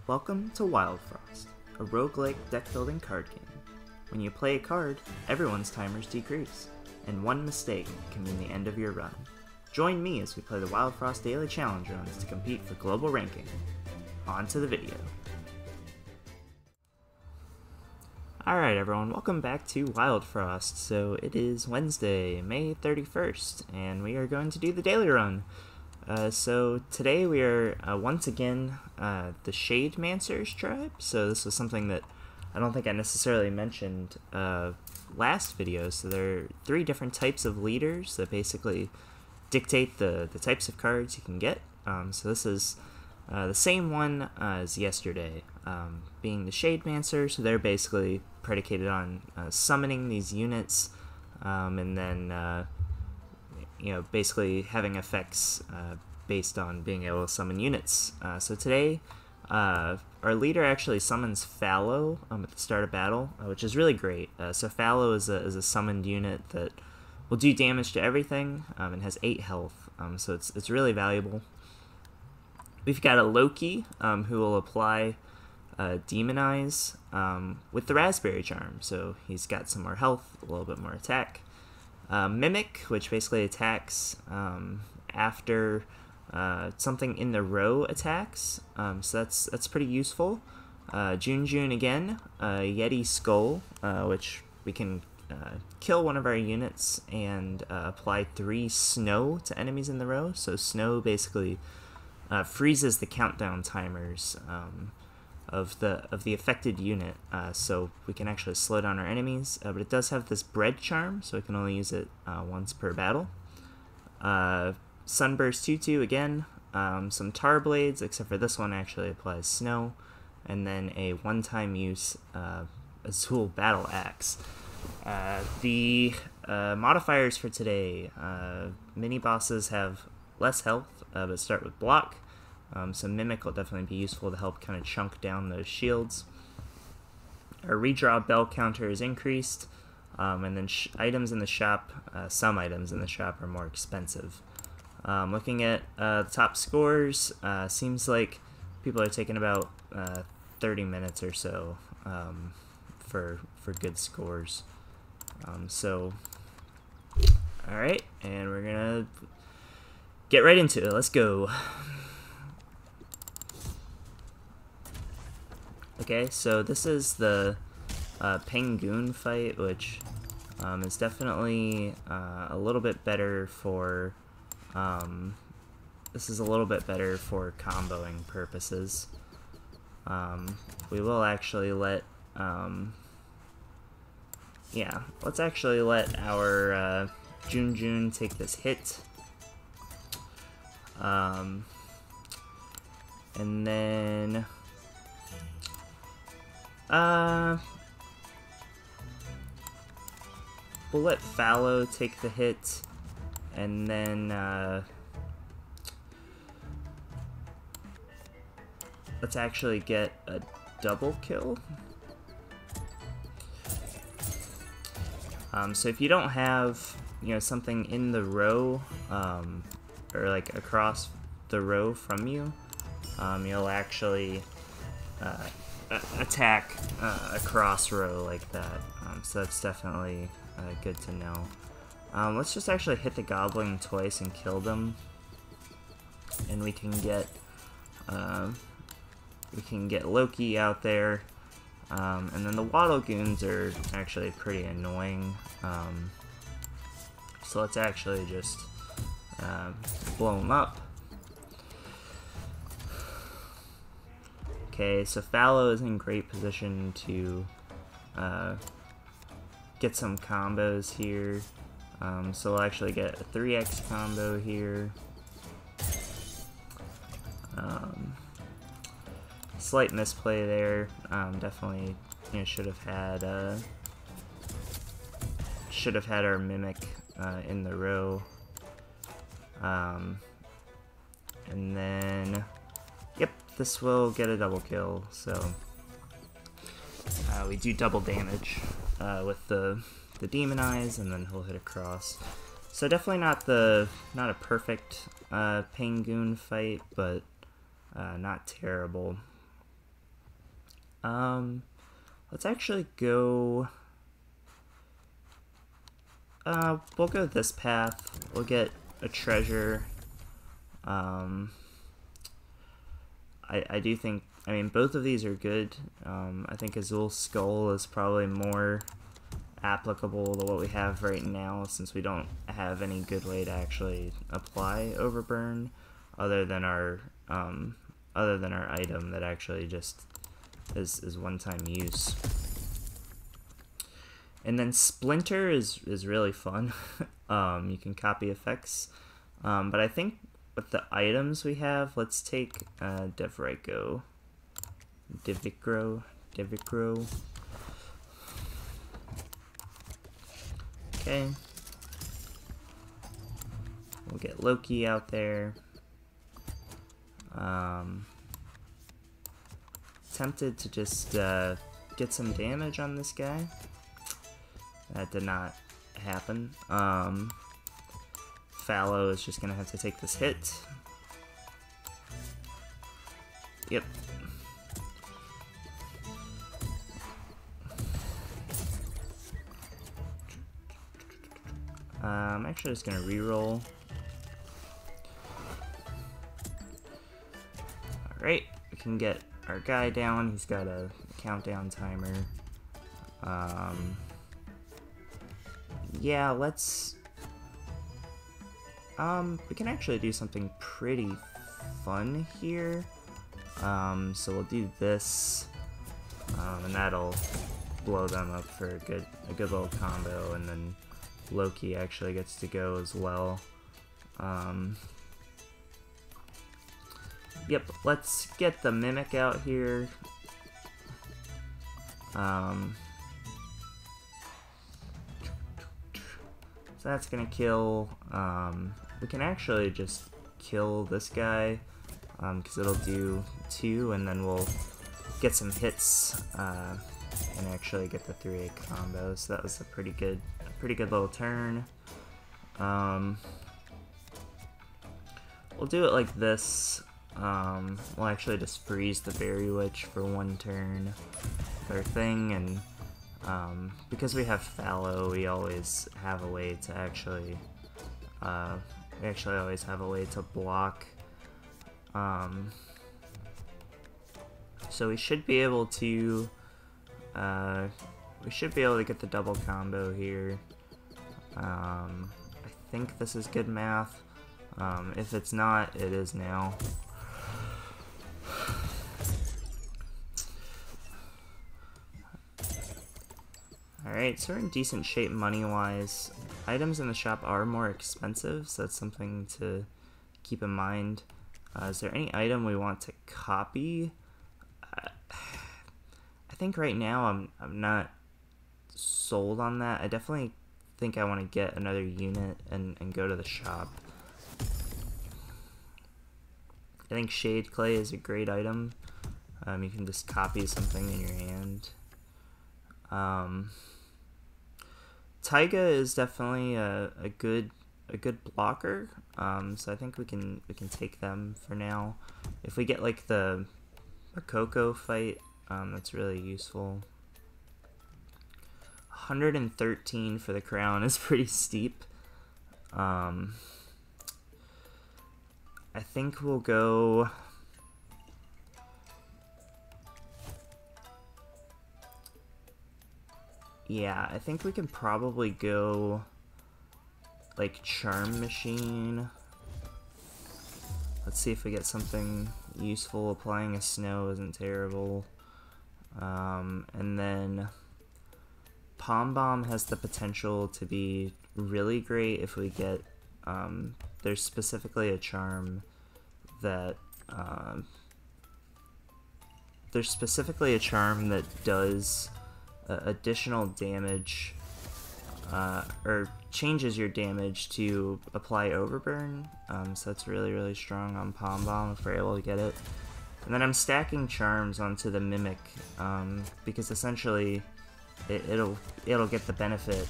Welcome to Wildfrost, a roguelike deck-building card game. When you play a card, everyone's timers decrease, and one mistake can mean the end of your run. Join me as we play the Wildfrost Daily Challenge runs to compete for global ranking. On to the video. Alright everyone, welcome back to Wildfrost. So it is Wednesday, May 31st, and we are going to do the daily run. So today we are once again the Shademancer's tribe. So this was something that I don't think I necessarily mentioned last video. So there are 3 different types of leaders that basically dictate the types of cards you can get. So this is the same one as yesterday, being the Shademancer. So they're basically predicated on summoning these units, and then basically having effects based on being able to summon units. So today, our leader actually summons Fallow at the start of battle, which is really great. So Fallow is a summoned unit that will do damage to everything, and has 8 health, so it's really valuable. We've got a Loki, who will apply Demonize with the Raspberry Charm, so he's got some more health, a little bit more attack. Mimic, which basically attacks after something in the row attacks, so that's pretty useful. Jun again, Yeti Skull, which we can kill one of our units and apply 3 snow to enemies in the row. So snow basically freezes the countdown timers of the affected unit, so we can actually slow down our enemies, but it does have this bread charm, so we can only use it once per battle. Sunburst Tutu again, some tar blades, except for this one actually applies snow, and then a one-time use Azul Battle Axe. The modifiers for today, mini bosses have less health, but start with block. So Mimic will definitely be useful to help kind of chunk down those shields. Our redraw bell counter is increased, and then items in the shop, some items in the shop are more expensive. Looking at the top scores, seems like people are taking about 30 minutes or so for good scores. Alright, and we're gonna get right into it. Let's go. Okay, so this is the Penguin fight, which is definitely a little bit better for this is a little bit better for comboing purposes. We will actually let let's actually let our Jun take this hit, and then we'll let Fallow take the hit, and then let's actually get a double kill. So if you don't have, something in the row, or like across the row from you, you'll actually attack across row like that. So that's definitely good to know. Let's just actually hit the goblin twice and kill them, and we can get Loki out there, and then the Waddle Goons are actually pretty annoying. So let's actually just blow them up. Okay, so Fallow is in great position to get some combos here. So we'll actually get a 3x combo here. Slight misplay there. Definitely, should have had our Mimic in the row. And then, yep, this will get a double kill. So we do double damage with the Demonize, and then he'll hit across. So definitely not a perfect Penguin fight, but not terrible. Let's actually go... we'll go this path. We'll get a treasure. I do think, I mean, both of these are good. I think Azul's Skull is probably more applicable to what we have right now, since we don't have any good way to actually apply Overburn other than our item that actually just is one-time use. And then Splinter is really fun. You can copy effects, but I think with the items we have, let's take Devicro. Okay. We'll get Loki out there. Tempted to just get some damage on this guy. That did not happen. Fallow is just gonna have to take this hit. Yep. I'm actually just gonna reroll. Alright, we can get our guy down. He's got a countdown timer. Yeah, let's... we can actually do something pretty fun here. So we'll do this, and that'll blow them up for a good little combo, and then Loki actually gets to go as well. Yep, let's get the Mimic out here. So that's gonna kill. We can actually just kill this guy, because it'll do 2, and then we'll get some hits and actually get the 3-8 combo. So that was a pretty good little turn. We'll do it like this. We'll actually just freeze the Berry Witch for 1 turn with our thing, and because we have Fallow, we always have a way to actually, always have a way to block. So we should be able to, get the double combo here. I think this is good math. If it's not, it is now. Alright, so we're in decent shape money-wise. Items in the shop are more expensive, so that's something to keep in mind. Is there any item we want to copy? I think right now I'm not sold on that. I definitely think I want to get another unit and go to the shop. I think Shade Clay is a great item. You can just copy something in your hand. Taiga is definitely a good blocker, so I think we can take them for now. If we get like the Coco fight, that's really useful. 113 for the crown is pretty steep. I think we'll go... Yeah, I think we can probably go like Charm Machine. Let's see if we get something useful. Applying a snow isn't terrible. And then Pom Bomb has the potential to be really great if we get, there's specifically a charm that, does additional damage, or changes your damage to apply Overburn, so that's really strong on Pom Bomb if we're able to get it. And then I'm stacking charms onto the Mimic, because essentially it'll get the benefit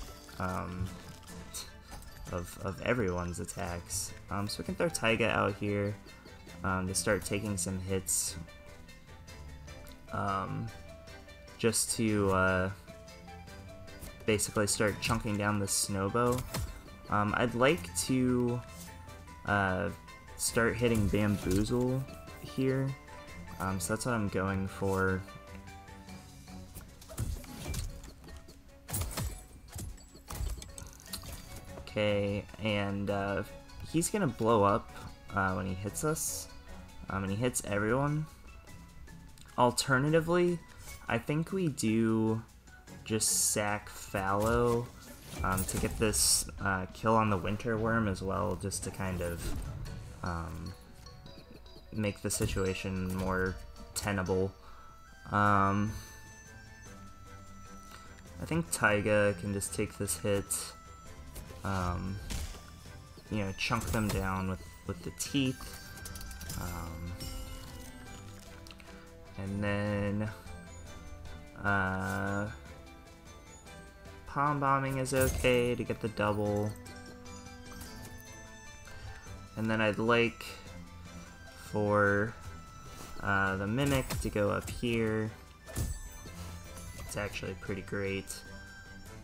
of everyone's attacks. So we can throw Taiga out here to start taking some hits. just to basically start chunking down the snowbow. I'd like to start hitting Bamboozle here, so that's what I'm going for. Okay, and he's gonna blow up when he hits us, and he hits everyone. Alternatively, I think we do just sack Fallow to get this kill on the Winter Worm as well, just to kind of make the situation more tenable. I think Taiga can just take this hit, you know, chunk them down with the teeth. And then palm bombing is okay to get the double. And then I'd like for the Mimic to go up here. It's actually pretty great.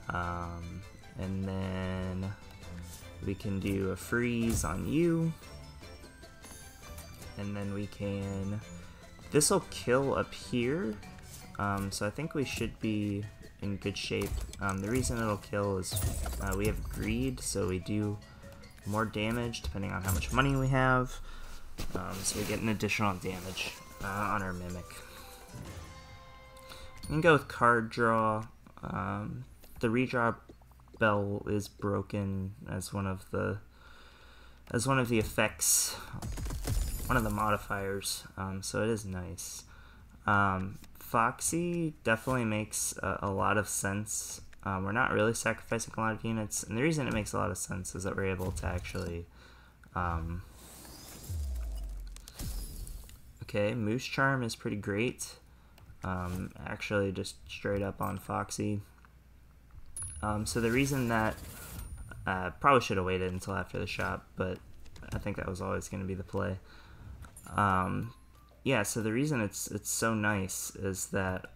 And then we can do a freeze on you. And then we can... This'll kill up here, so I think we should be in good shape. The reason it'll kill is we have greed, so we do more damage depending on how much money we have. So we get an additional damage on our Mimic. We can go with card draw. The redraw bell is broken as one of the effects. One of the modifiers, so it is nice. Foxee definitely makes a lot of sense. We're not really sacrificing a lot of units, and the reason it makes a lot of sense is that we're able to actually... Okay, Moose Charm is pretty great. Actually, just straight up on Foxee. So the reason that... probably should have waited until after the shop, but I think that was always going to be the play. Yeah, so the reason it's so nice is that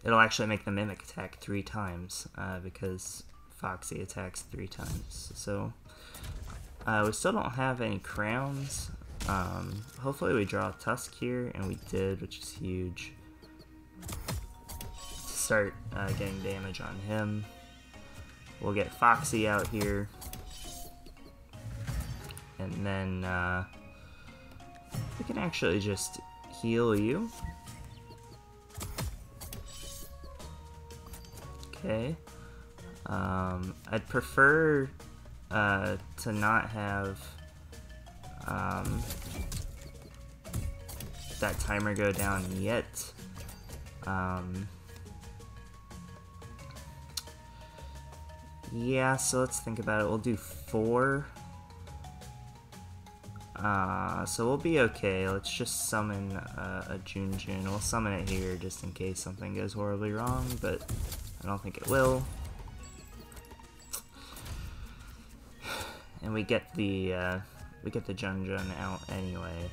it'll actually make the Mimic attack 3 times, because Foxee attacks 3 times. So we still don't have any crowns. Hopefully we draw a Tusk here, and we did, which is huge. Start getting damage on him. We'll get Foxee out here. And then we can actually just heal you. Okay. I'd prefer to not have that timer go down yet. Yeah, so let's think about it. We'll do 4. So we'll be okay. Let's just summon a Junjun. We'll summon it here just in case something goes horribly wrong, but I don't think it will. And we get the Junjun out anyway.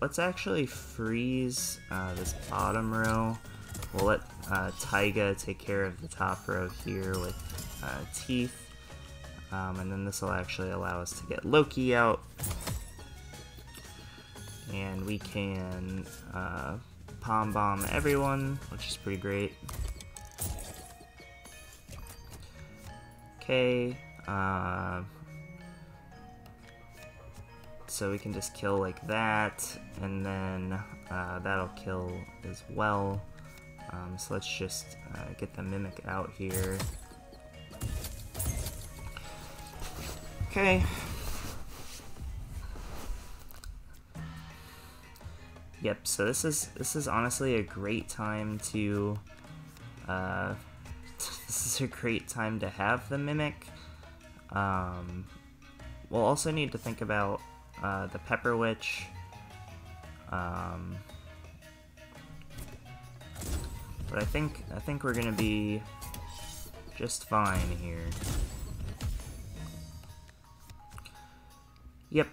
Let's actually freeze this bottom row. We'll let Taiga take care of the top row here with teeth. And then this will actually allow us to get Loki out. And we can Palm Bomb everyone, which is pretty great. Okay. So we can just kill like that, and then that'll kill as well. So let's just get the Mimic out here. Okay. Yep. So this is honestly a great time to. This is a great time to have the Mimic. We'll also need to think about the Pepper Witch. But I think we're gonna be just fine here. Yep.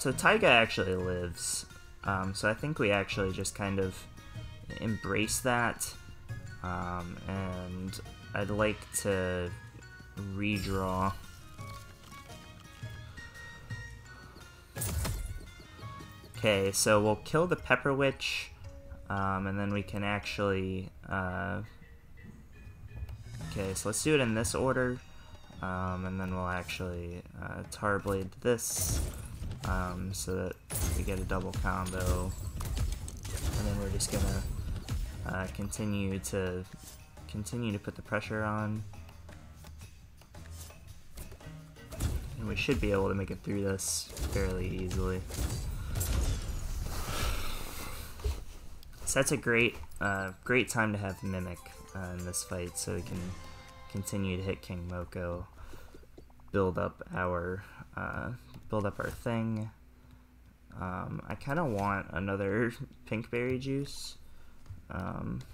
So Taiga actually lives, so I think we actually just kind of embrace that, and I'd like to redraw. Okay, so we'll kill the Pepper Witch, and then we can actually, okay, so let's do it in this order, and then we'll actually Tarblade this, so that we get a double combo, and then we're just gonna continue to put the pressure on, and we should be able to make it through this fairly easily. So that's a great time to have Mimic in this fight, so we can continue to hit King Moko, build up our thing. I kind of want another Pinkberry Juice. Let's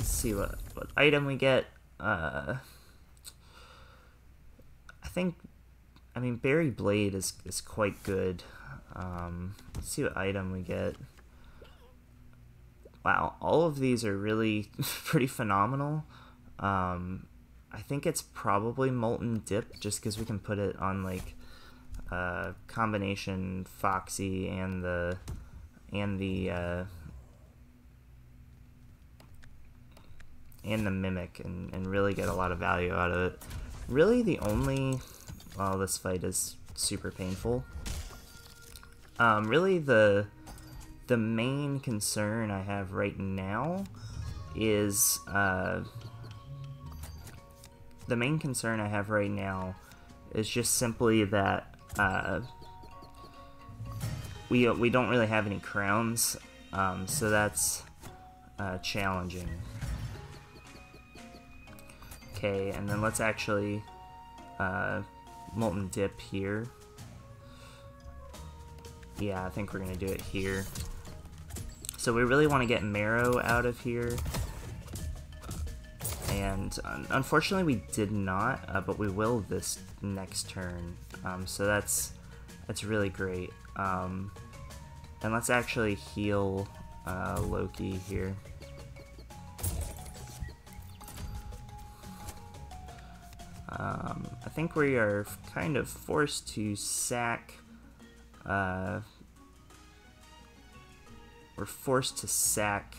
see what item we get. I mean, Berry Blade is quite good. Let's see what item we get. Wow, all of these are really pretty phenomenal. I think it's probably Molten Dip, just because we can put it on like combination Foxee and the Mimic, and really get a lot of value out of it. Really, the only, well, this fight is super painful. Really, the main concern I have right now is just simply that we don't really have any crowns, so that's challenging. Okay, and then let's actually Molten Dip here. Yeah, I think we're gonna do it here. So we really want to get Marrow out of here, and unfortunately we did not, but we will this next turn. So that's really great. And let's actually heal Loki here. I think we are kind of forced to sack. We're forced to sack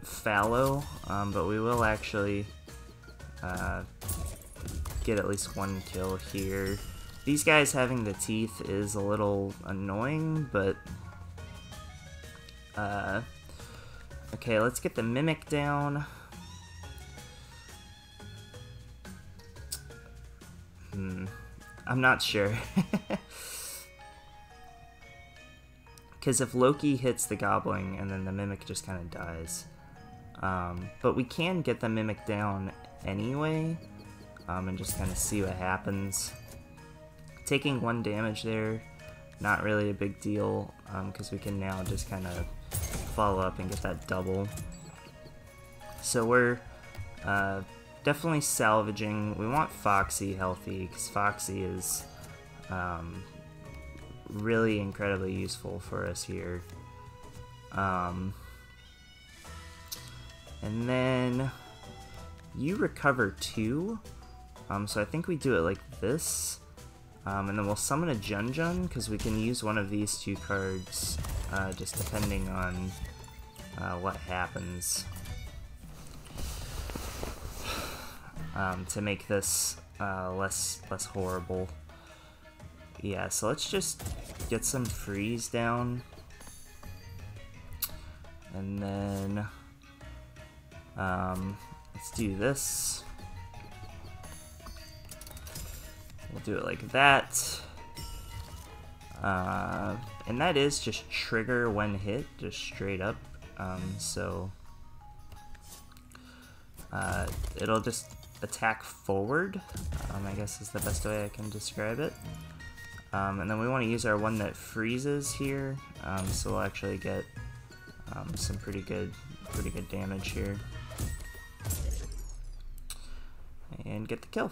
Fallow, but we will actually get at least one kill here. These guys having the teeth is a little annoying, but okay, let's get the Mimic down. I'm not sure. Because if Loki hits the Goblin and then the Mimic just kind of dies. But we can get the Mimic down anyway, and just kind of see what happens. Taking 1 damage there, not really a big deal, because we can now just kind of follow up and get that double. So we're definitely salvaging. We want Foxee healthy, because Foxee is really incredibly useful for us here. And then you recover 2, so I think we do it like this, and then we'll summon a Jun, because we can use one of these 2 cards, just depending on what happens, to make this less horrible. Yeah, so let's just get some freeze down, and then let's do this. We'll do it like that, and that is just trigger when hit, just straight up. So it'll just attack forward, I guess is the best way I can describe it. And then we want to use our one that freezes here, so we'll actually get some pretty good damage here, and get the kill.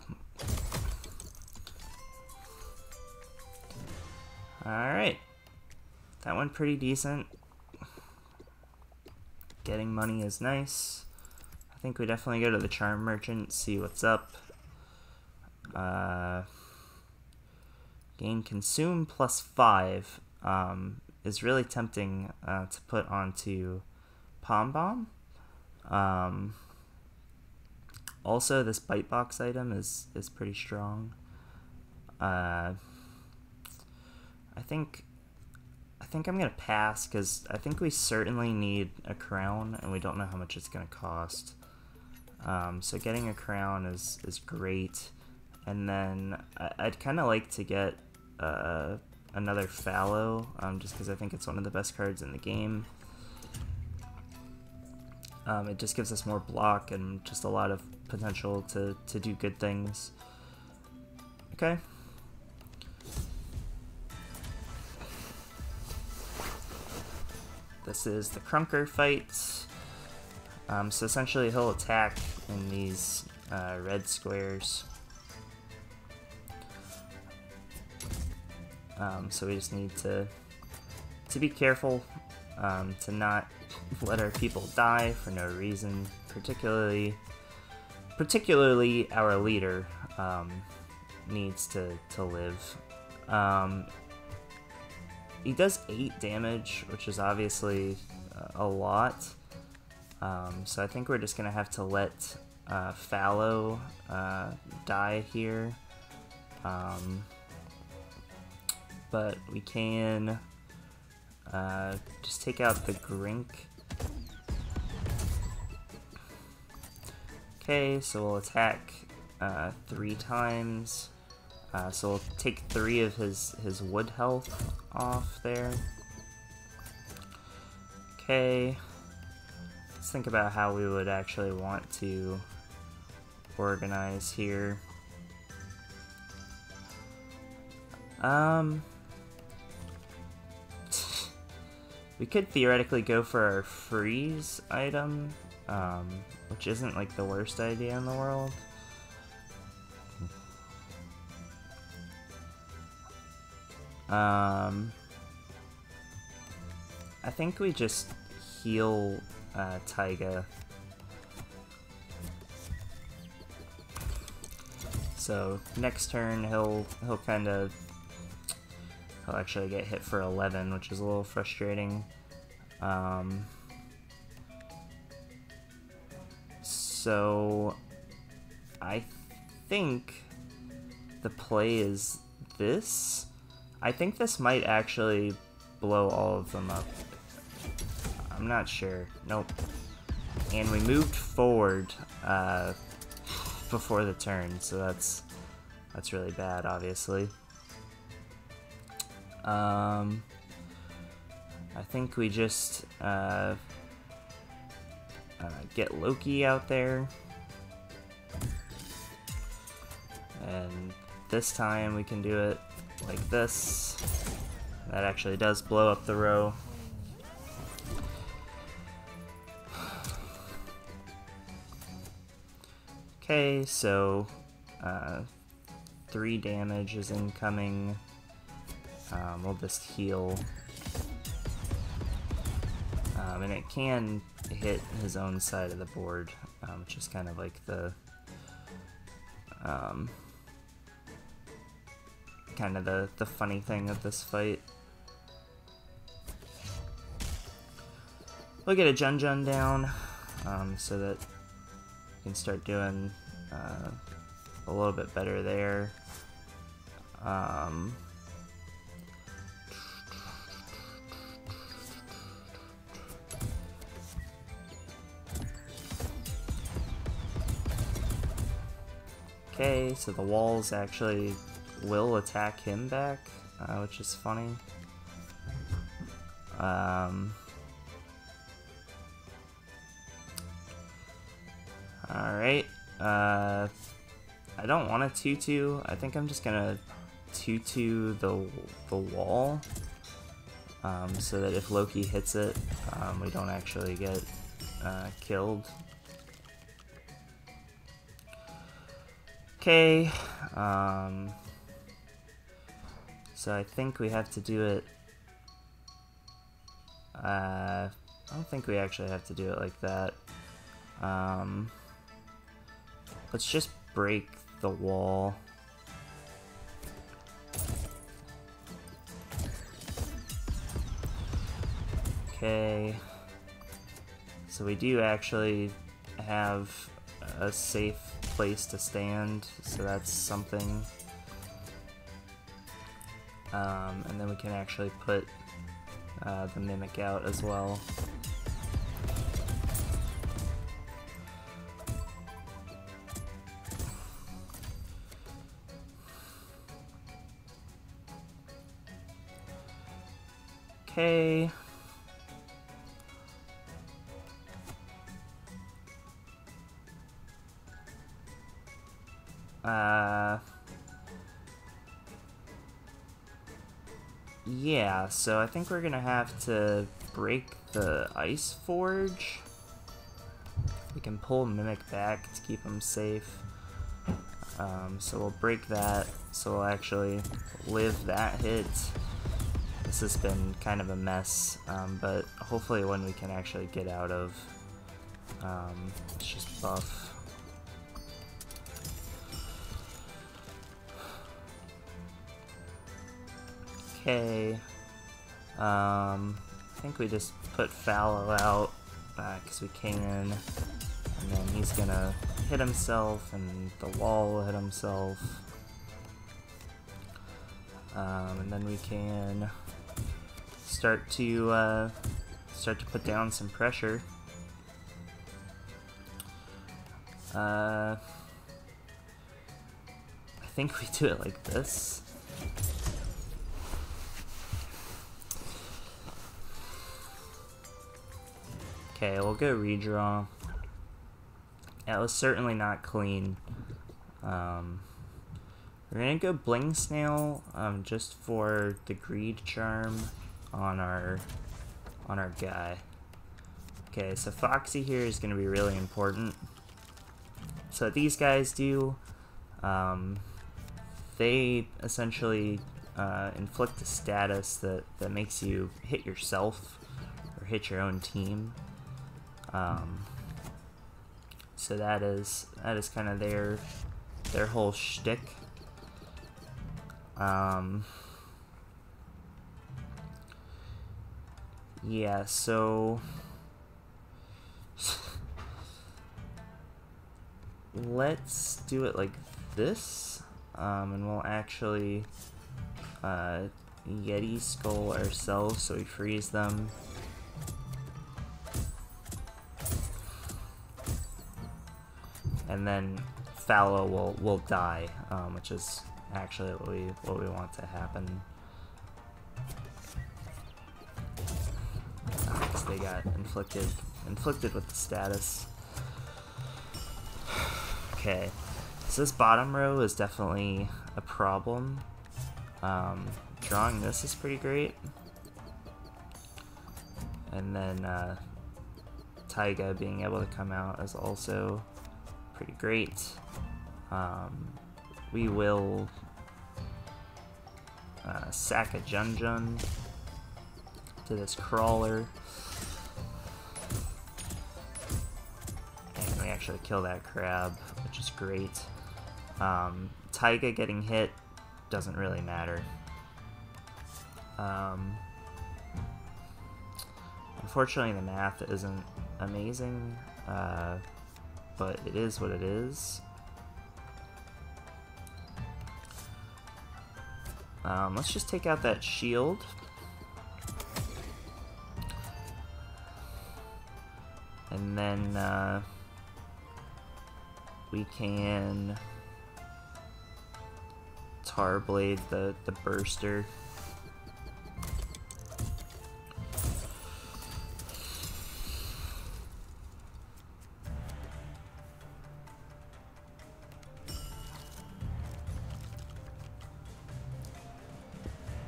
Alright. That went pretty decent. Getting money is nice. I think we definitely go to the charm merchant, see what's up. Gain consume +5 is really tempting to put onto Pom Bomb. Also, this bite box item is pretty strong. I think I'm gonna pass because I think we certainly need a crown, and we don't know how much it's gonna cost. So getting a crown is great, and then I'd kind of like to get another Fallow, just because I think it's one of the best cards in the game. It just gives us more block and just a lot of potential to do good things. Okay. This is the Crunker fight. So essentially he'll attack in these red squares. So we just need to be careful to not let our people die for no reason, particularly our leader needs to live. He does 8 damage, which is obviously a lot. So I think we're just gonna have to let Fallow die here. But we can just take out the Grink. Okay, so we'll attack 3 times. So we'll take 3 of his wood health off there. Okay. Let's think about how we would actually want to organize here. We could theoretically go for our freeze item, which isn't like the worst idea in the world. I think we just heal Taiga. So next turn he'll actually get hit for 11, which is a little frustrating. So I think the play is this. I think this might actually blow all of them up. I'm not sure. Nope. And we moved forward before the turn, so that's really bad, obviously. I think we just get Loki out there, and this time we can do it like this. That actually does blow up the row. Okay, so 3 damage is incoming. We'll just heal. And it can hit his own side of the board, which is kind of like the the funny thing of this fight. We'll get a Jun down, so that we can start doing a little bit better there. Okay, so the walls actually will attack him back, which is funny. Alright, I don't want a 2-2. I think I'm just gonna 2-2 the wall, so that if Loki hits it, we don't actually get killed. Okay, So I think we have to do it... I don't think we actually have to do it like that. Let's just break the wall. Okay. So we do actually have a safe place to stand, so that's something. And then we can actually put the Mimic out as well. Okay. Yeah, so I think we're gonna have to break the Ice Forge. We can pull Mimic back to keep him safe. So we'll break that, so we'll actually live that hit. This has been kind of a mess, but hopefully one we can actually get out of. Let's just buff. Okay. I think we just put Fallow out, because we can. And then he's gonna hit himself, and the wall will hit himself. And then we can start to put down some pressure. I think we do it like this. Okay, we'll go redraw. That was certainly not clean. We're gonna go Bling Snail, just for the greed charm on our guy. Okay, so Foxee here is gonna be really important. So what these guys do, they essentially inflict a status that makes you hit yourself or hit your own team. So that is kind of their whole shtick. Yeah, so let's do it like this, and we'll actually Yeti Skull ourselves, so we freeze them. And then Fallow will die, which is actually what we want to happen. Because they got inflicted with the status. Okay, so this bottom row is definitely a problem. Drawing this is pretty great. And then Taiga being able to come out is also pretty great. We will sack a Jun to this crawler. And we actually kill that crab, which is great. Taiga getting hit doesn't really matter. Unfortunately, the math isn't amazing, but it is what it is. Let's just take out that shield. And then we can Tarblade the burster.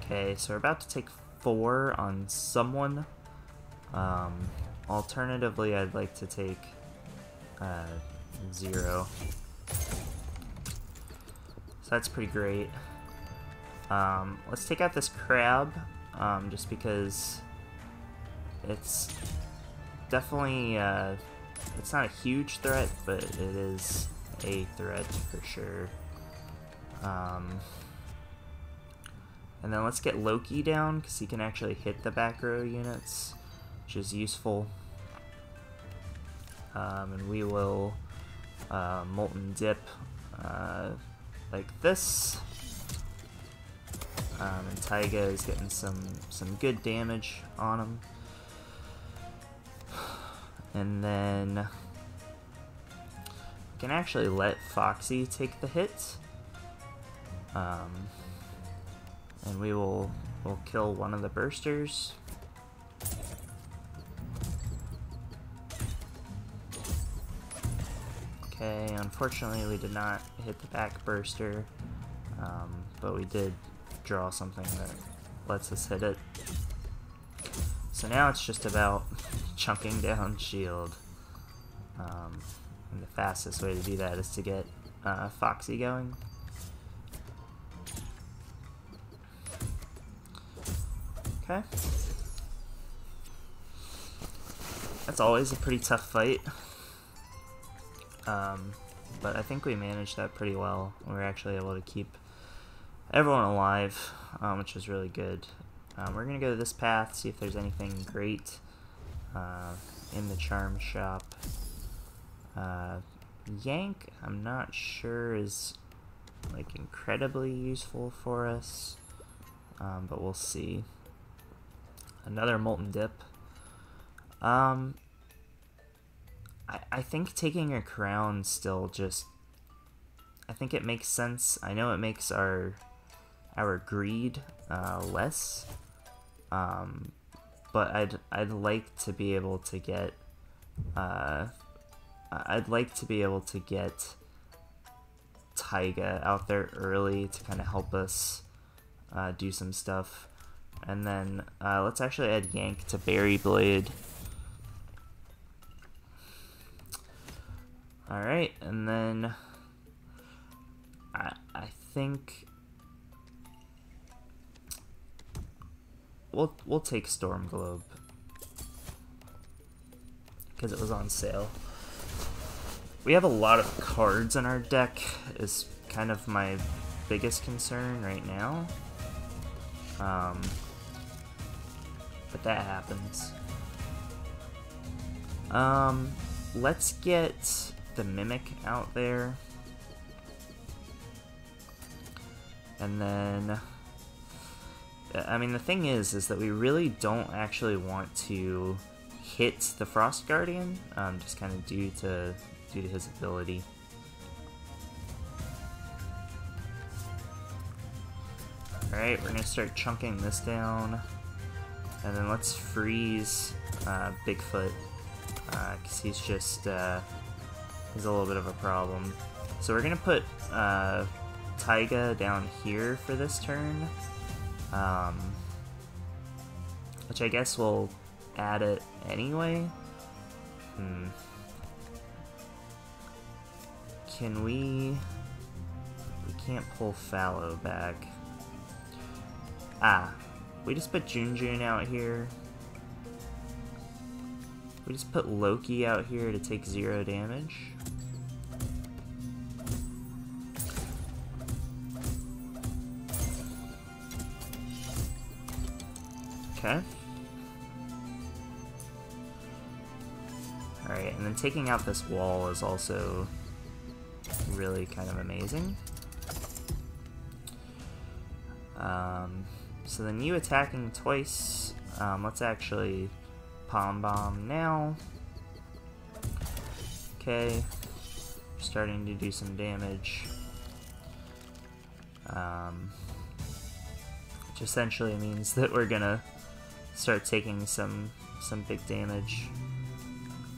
Okay, so we're about to take 4 on someone. Alternatively, I'd like to take 0. So that's pretty great. Let's take out this crab, just because it's definitely, it's not a huge threat, but it is a threat for sure. And then let's get Loki down, because he can actually hit the back row units, which is useful. And we will Molten Dip like this. And Taiga is getting some good damage on him. And then we can actually let Foxee take the hit. And we'll kill one of the bursters. Okay, unfortunately we did not hit the back burster, but we did draw something that lets us hit it. So now it's just about chunking down shield. And the fastest way to do that is to get Foxee going. Okay. That's always a pretty tough fight. But I think we managed that pretty well. We were actually able to keep everyone alive, which was really good. We're going to go to this path, see if there's anything great in the charm shop. Yank, I'm not sure is like incredibly useful for us, but we'll see. Another Molten Dip. I think taking a crown still just, I think it makes sense. I know it makes our greed less, but I'd like to be able to get Taiga out there early to kind of help us do some stuff. And then let's actually add Yank to Berry Blade. Alright, and then I think we'll take Storm Globe because it was on sale. We have a lot of cards in our deck is kind of my biggest concern right now. But that happens. Let's get the Mimic out there. And then, I mean, the thing is that we really don't actually want to hit the Frost Guardian, just kind of due to his ability. Alright, we're gonna start chunking this down. And then let's freeze Bigfoot, because he's just, he's a little bit of a problem. So we're gonna put Taiga down here for this turn, which I guess we'll add it anyway. Can we can't pull Fallow back. We just put Junjun out here. We just put Loki out here to take 0 damage. Okay. Alright, and then taking out this wall is also really kind of amazing. So then you attacking twice. Let's actually Palm Bomb now. Okay, starting to do some damage. Which essentially means that we're gonna start taking some big damage.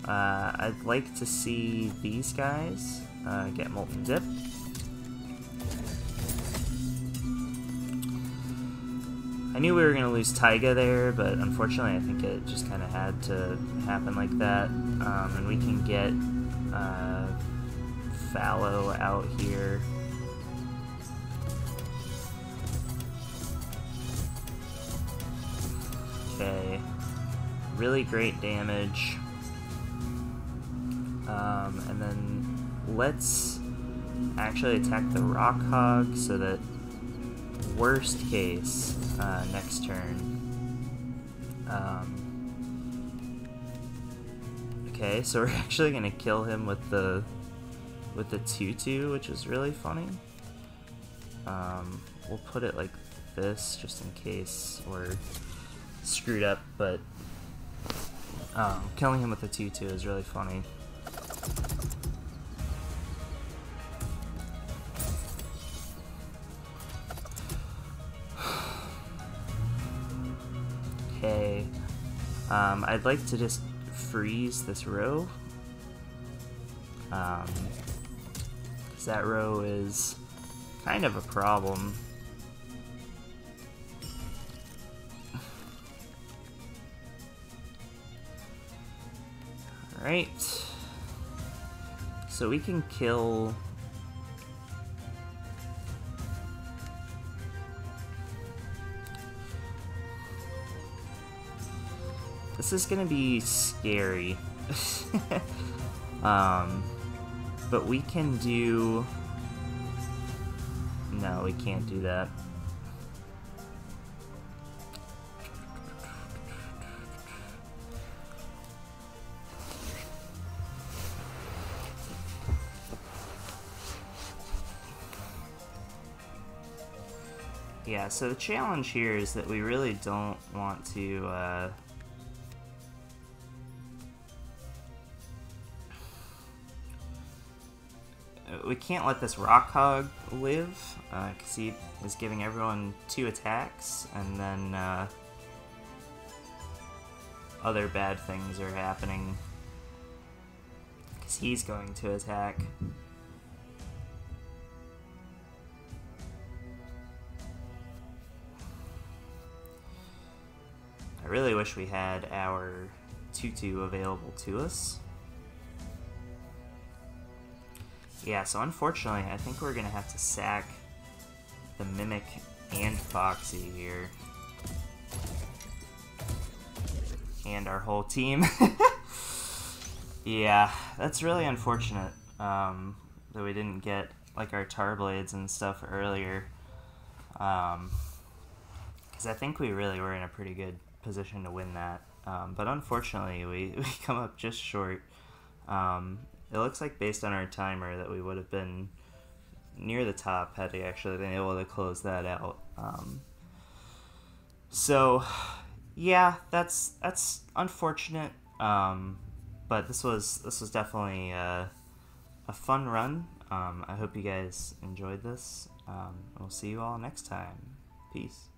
I'd like to see these guys get Molten Dip. I knew we were going to lose Taiga there, but unfortunately I think it just kind of had to happen like that. And we can get Fallow out here. really great damage. And then let's actually attack the Rock Hog so that worst case next turn. Okay, so we're actually gonna kill him with the 2/2, which is really funny. We'll put it like this just in case we're screwed up, but killing him with the 2/2 is really funny. Okay, I'd like to just freeze this row, because that row is kind of a problem. Alright, so we can kill this is gonna be scary. But we can do... No, we can't do that. Yeah, so the challenge here is that we really don't want to, we can't let this Rock Hog live, because he is giving everyone 2 attacks, and then other bad things are happening, because he's going to attack. I really wish we had our 2/2 available to us. Yeah, so unfortunately, I think we're gonna have to sack the Mimic and Foxee here. And our whole team. Yeah, that's really unfortunate, that we didn't get, like, our Tar Blades and stuff earlier. Because I think we really were in a pretty good position to win that. But unfortunately, we come up just short. It looks like, based on our timer, that we would have been near the top had we actually been able to close that out. So, yeah, that's unfortunate. But this was definitely a fun run. I hope you guys enjoyed this. We'll see you all next time. Peace.